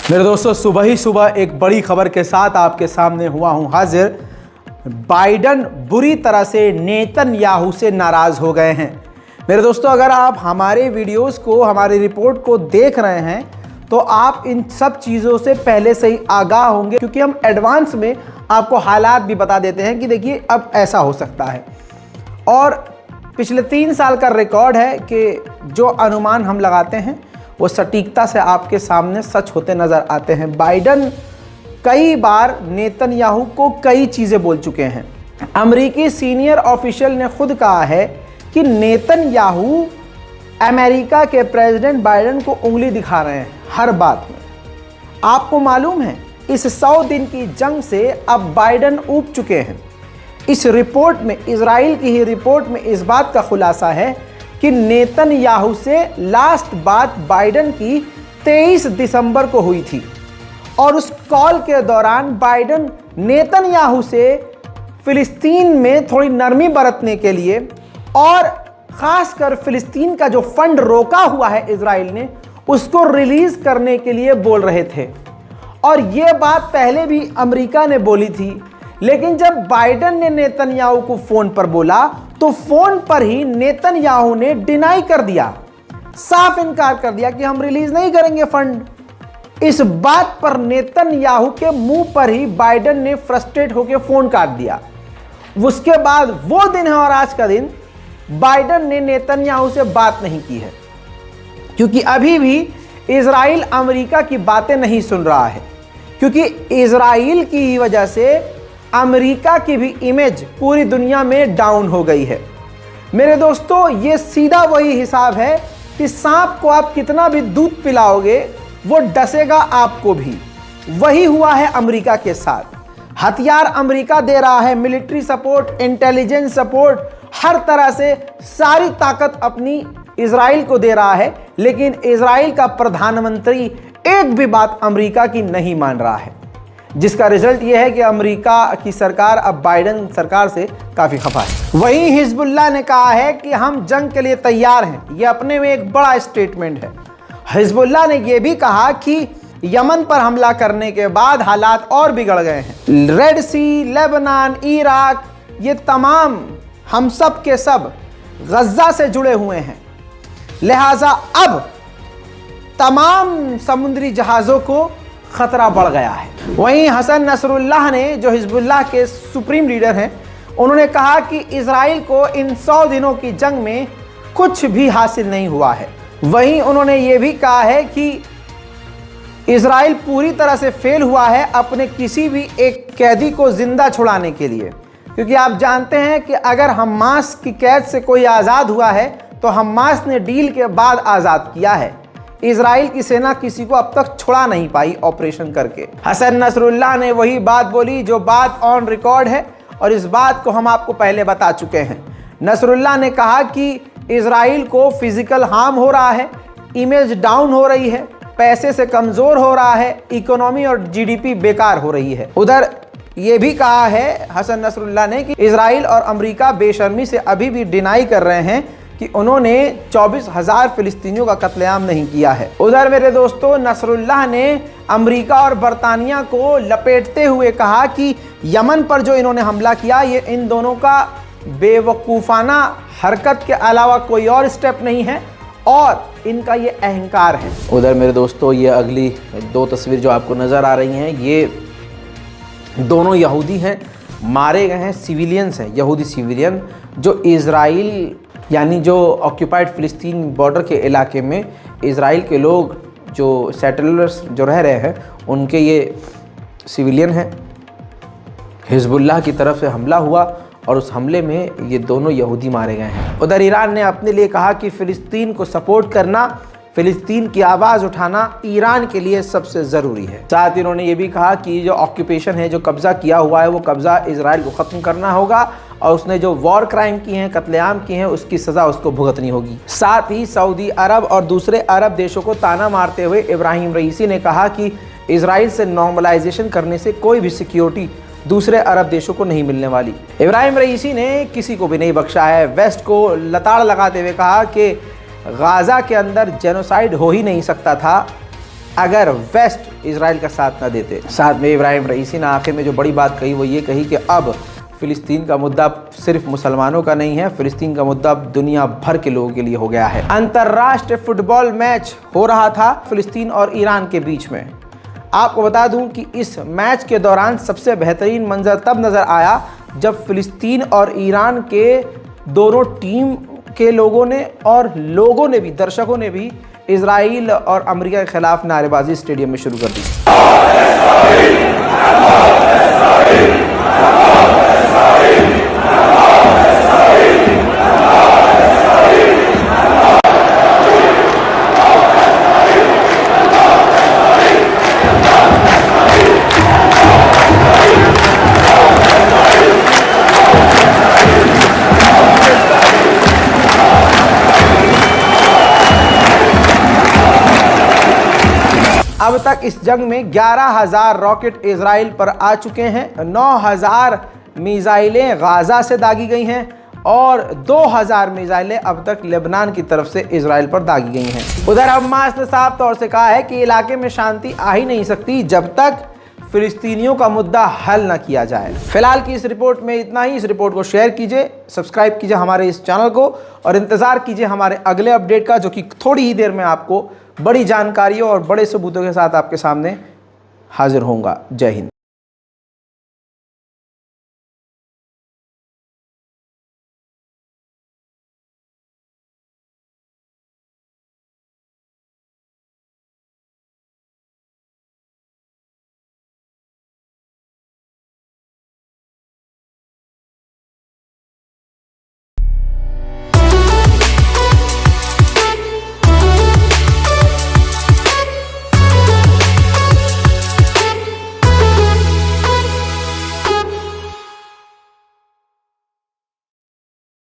मेरे दोस्तों, सुबह ही सुबह एक बड़ी खबर के साथ आपके सामने हुआ हूं हाजिर। बाइडन बुरी तरह से नेतन्याहू से नाराज़ हो गए हैं। मेरे दोस्तों, अगर आप हमारे वीडियोस को, हमारी रिपोर्ट को देख रहे हैं तो आप इन सब चीज़ों से पहले से ही आगाह होंगे, क्योंकि हम एडवांस में आपको हालात भी बता देते हैं कि देखिए अब ऐसा हो सकता है। और पिछले 3 साल का रिकॉर्ड है कि जो अनुमान हम लगाते हैं वो सटीकता से आपके सामने सच होते नज़र आते हैं। बाइडन कई बार नेतन्याहू को कई चीज़ें बोल चुके हैं। अमेरिकी सीनियर ऑफिशियल ने खुद कहा है कि नेतन्याहू अमेरिका के प्रेसिडेंट बाइडन को उंगली दिखा रहे हैं हर बात में। आपको मालूम है, इस 100 दिन की जंग से अब बाइडन ऊब चुके हैं। इस रिपोर्ट में, इजराइल की ही रिपोर्ट में इस बात का खुलासा है कि नेतन्याहू से लास्ट बात बाइडन की 23 दिसंबर को हुई थी और उस कॉल के दौरान बाइडन नेतन्याहू से फिलिस्तीन में थोड़ी नरमी बरतने के लिए और ख़ासकर फिलिस्तीन का जो फंड रोका हुआ है इजराइल ने, उसको रिलीज़ करने के लिए बोल रहे थे। और ये बात पहले भी अमेरिका ने बोली थी, लेकिन जब बाइडन ने नेतन्याहू को फ़ोन पर बोला तो फ़ोन पर ही नेतन्याहू ने डिनाई कर दिया, साफ इनकार कर दिया कि हम रिलीज़ नहीं करेंगे फंड। इस बात पर नेतन्याहू के मुंह पर ही बाइडन ने फ्रस्ट्रेट होकर फ़ोन काट दिया। उसके बाद वो दिन है और आज का दिन बाइडन ने नेतन्याहू से बात नहीं की है, क्योंकि अभी भी इजराइल अमेरिका की बातें नहीं सुन रहा है, क्योंकि इजराइल की वजह से अमेरिका की भी इमेज पूरी दुनिया में डाउन हो गई है। मेरे दोस्तों, ये सीधा वही हिसाब है कि सांप को आप कितना भी दूध पिलाओगे वो डसेगा आपको भी। वही हुआ है अमेरिका के साथ। हथियार अमेरिका दे रहा है, मिलिट्री सपोर्ट, इंटेलिजेंस सपोर्ट, हर तरह से सारी ताकत अपनी इजराइल को दे रहा है, लेकिन इजराइल का प्रधानमंत्री एक भी बात अमेरिका की नहीं मान रहा है, जिसका रिजल्ट यह है कि अमेरिका की सरकार अब बाइडन सरकार से काफ़ी खफा है। वहीं हिजबुल्लाह ने कहा है कि हम जंग के लिए तैयार हैं। यह अपने में एक बड़ा स्टेटमेंट है। हिजबुल्लाह ने यह भी कहा कि यमन पर हमला करने के बाद हालात और बिगड़ गए हैं। रेड सी, लेबनान, इराक, ये तमाम हम सब के सब गज़ा से जुड़े हुए हैं, लिहाजा अब तमाम समुद्री जहाज़ों को खतरा बढ़ गया है। वहीं हसन नसरुल्लाह ने, जो हिजबुल्लाह के सुप्रीम लीडर हैं, उन्होंने कहा कि इजराइल को इन 100 दिनों की जंग में कुछ भी हासिल नहीं हुआ है। वहीं उन्होंने ये भी कहा है कि इजराइल पूरी तरह से फेल हुआ है अपने किसी भी एक कैदी को जिंदा छुड़ाने के लिए, क्योंकि आप जानते हैं कि अगर हमास की कैद से कोई आज़ाद हुआ है तो हमास ने डील के बाद आज़ाद किया है। इजराइल की सेना किसी को अब तक छुड़ा नहीं पाई ऑपरेशन करके। हसन नसरुल्लाह ने वही बात बोली जो बात ऑन रिकॉर्ड है, और इस बात को हम आपको पहले बता चुके हैं। नसरुल्लाह ने कहा कि इजराइल को फिजिकल हार्म हो रहा है, इमेज डाउन हो रही है, पैसे से कमज़ोर हो रहा है, इकोनॉमी और जीडीपी बेकार हो रही है। उधर ये भी कहा है हसन नसरुल्लाह ने कि इजराइल और अमेरिका बेशर्मी से अभी भी डिनाई कर रहे हैं कि उन्होंने 24,000 फिलिस्तीनियों का कत्लेआम नहीं किया है। उधर मेरे दोस्तों, नसरुल्लाह ने अमेरिका और बरतानिया को लपेटते हुए कहा कि यमन पर जो इन्होंने हमला किया, ये इन दोनों का बेवकूफ़ाना हरकत के अलावा कोई और स्टेप नहीं है और इनका ये अहंकार है। उधर मेरे दोस्तों, ये अगली 2 तस्वीर जो आपको नज़र आ रही हैं, ये दोनों यहूदी हैं, मारे गए हैं, सिविलियंस हैं, यहूदी सिविलियन, जो इजराइल यानी जो ऑक्यूपाइड फ़िलिस्तीन बॉर्डर के इलाके में इजराइल के लोग जो सेटलर्स जो रह रहे हैं, उनके ये सिविलियन हैं। हिजबुल्लाह की तरफ से हमला हुआ और उस हमले में ये दोनों यहूदी मारे गए हैं। उधर ईरान ने अपने लिए कहा कि फ़िलिस्तीन को सपोर्ट करना, फ़िलिस्तीन की आवाज़ उठाना ईरान के लिए सबसे ज़रूरी है। साथ ही उन्होंने ये भी कहा कि जो ऑक्यूपेशन है, जो कब्ज़ा किया हुआ है, वो कब्ज़ा इजराइल को ख़त्म करना होगा और उसने जो वॉर क्राइम किए हैं, कत्लेआम किए हैं, उसकी सज़ा उसको भुगतनी होगी। साथ ही सऊदी अरब और दूसरे अरब देशों को ताना मारते हुए इब्राहिम रईसी ने कहा कि इजराइल से नॉर्मलाइजेशन करने से कोई भी सिक्योरिटी दूसरे अरब देशों को नहीं मिलने वाली। इब्राहिम रईसी ने किसी को भी नहीं बख्शा है। वेस्ट को लताड़ लगाते हुए कहा कि गाज़ा के अंदर जेनोसाइड हो ही नहीं सकता था अगर वेस्ट इजराइल का साथ न देते। साथ में इब्राहिम रईसी ने आखिर में जो बड़ी बात कही वो ये कही कि अब फिलिस्तीन का मुद्दा सिर्फ मुसलमानों का नहीं है, फिलिस्तीन का मुद्दा दुनिया भर के लोगों के लिए हो गया है। अंतर्राष्ट्रीय फुटबॉल मैच हो रहा था फिलिस्तीन और ईरान के बीच में। आपको बता दूं कि इस मैच के दौरान सबसे बेहतरीन मंजर तब नज़र आया जब फिलिस्तीन और ईरान के दोनों टीम के लोगों ने और लोगों ने भी, दर्शकों ने भी इजराइल और अमेरिका के खिलाफ नारेबाजी स्टेडियम में शुरू कर दी। अब तक इस जंग में 11,000 रॉकेट इजराइल पर आ चुके हैं, 9,000 मिसाइलें गाजा से दागी गई हैं और 2,000 मिसाइलें अब तक लेबनान की तरफ से इजराइल पर दागी गई हैं। उधर हमास ने साफ तौर से कहा है कि इलाके में शांति आ ही नहीं सकती जब तक फिलिस्तीनियों का मुद्दा हल न किया जाए। फिलहाल की इस रिपोर्ट में इतना ही। इस रिपोर्ट को शेयर कीजिए, सब्सक्राइब कीजिए हमारे इस चैनल को और इंतज़ार कीजिए हमारे अगले अपडेट का, जो कि थोड़ी ही देर में आपको बड़ी जानकारियों और बड़े सबूतों के साथ आपके सामने हाजिर होऊंगा। जय हिंद।